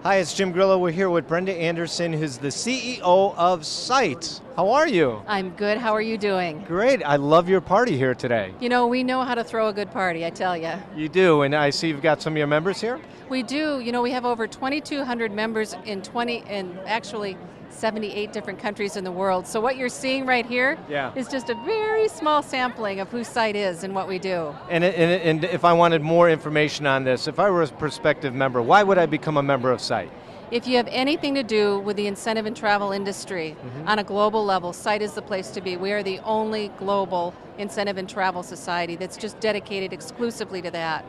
Hi, it's Jim Grillo. We're here with Brenda Anderson, who's the CEO of Site. How are you? I'm good. How are you doing? Great. I love your party here today. You know, we know how to throw a good party, I tell you. You do, and I see you've got some of your members here? We do. You know, we have over 2,200 members in 78 different countries in the world. So what you're seeing right here is just a very small sampling of who Site is and what we do. And if I wanted more information on this, if I were a prospective member, why would I become a member of Site? If you have anything to do with the incentive and travel industry on a global level, Site is the place to be. We are the only global incentive and travel society that's just dedicated exclusively to that.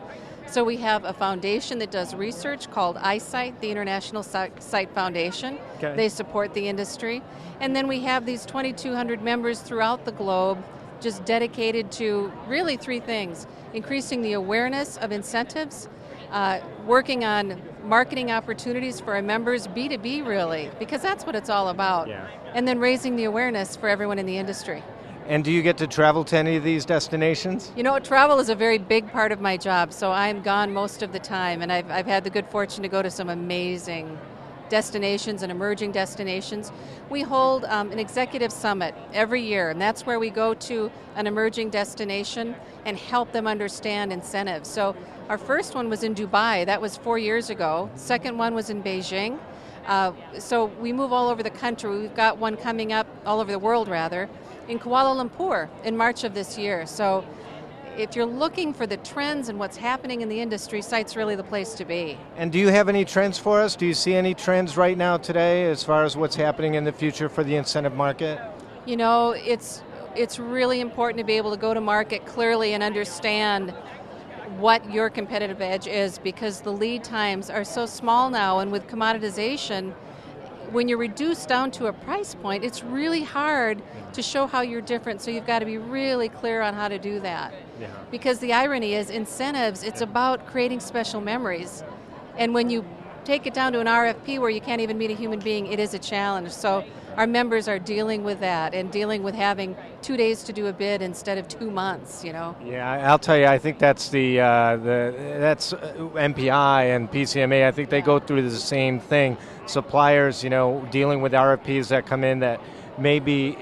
So we have a foundation that does research called iSite, the International Site Foundation. Okay. They support the industry. And then we have these 2,200 members throughout the globe just dedicated to really three things: increasing the awareness of incentives, working on marketing opportunities for our members, B2B really, because that's what it's all about, and then raising the awareness for everyone in the industry. And do you get to travel to any of these destinations? You know, travel is a very big part of my job, so I'm gone most of the time, and I've had the good fortune to go to some amazing destinations and emerging destinations. We hold an executive summit every year, and that's where we go to an emerging destination and help them understand incentives. So our first one was in Dubai. That was 4 years ago. Second one was in Beijing. So we move all over the country. We've got one coming up, all over the world rather, in Kuala Lumpur in March of this year. So if you're looking for the trends and what's happening in the industry, Site's really the place to be. And do you have any trends for us? Do you see any trends right now today as far as what's happening in the future for the incentive market? You know, it's really important to be able to go to market clearly and understand what your competitive edge is, because the lead times are so small now, and with commoditization, when you're reduced down to a price point, it's really hard to show how you're different, so you've got to be really clear on how to do that. Because the irony is, incentives, it's about creating special memories. And when you take it down to an RFP where you can't even meet a human being, it is a challenge. So our members are dealing with that and dealing with having 2 days to do a bid instead of 2 months, you know. Yeah, I'll tell you, I think that's that's MPI and PCMA. I think they go through the same thing. Suppliers, you know, dealing with RFPs that come in that may be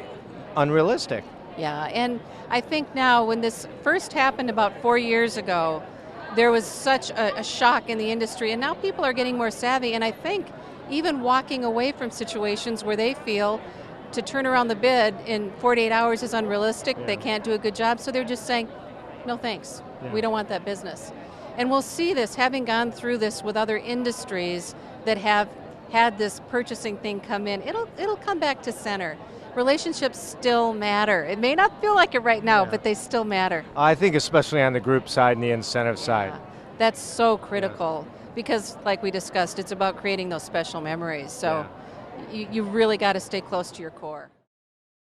unrealistic. Yeah, and I think now when this first happened about 4 years ago, there was such a shock in the industry, and now people are getting more savvy, and I think even walking away from situations where they feel to turn around the bid in 48 hours is unrealistic, they can't do a good job, so they're just saying, no thanks, we don't want that business. And we'll see this, having gone through this with other industries that have had this purchasing thing come in, it'll come back to center. Relationships still matter. It may not feel like it right now, but they still matter. I think especially on the group side and the incentive side. That's so critical because, like we discussed, it's about creating those special memories. So you really got to stay close to your core.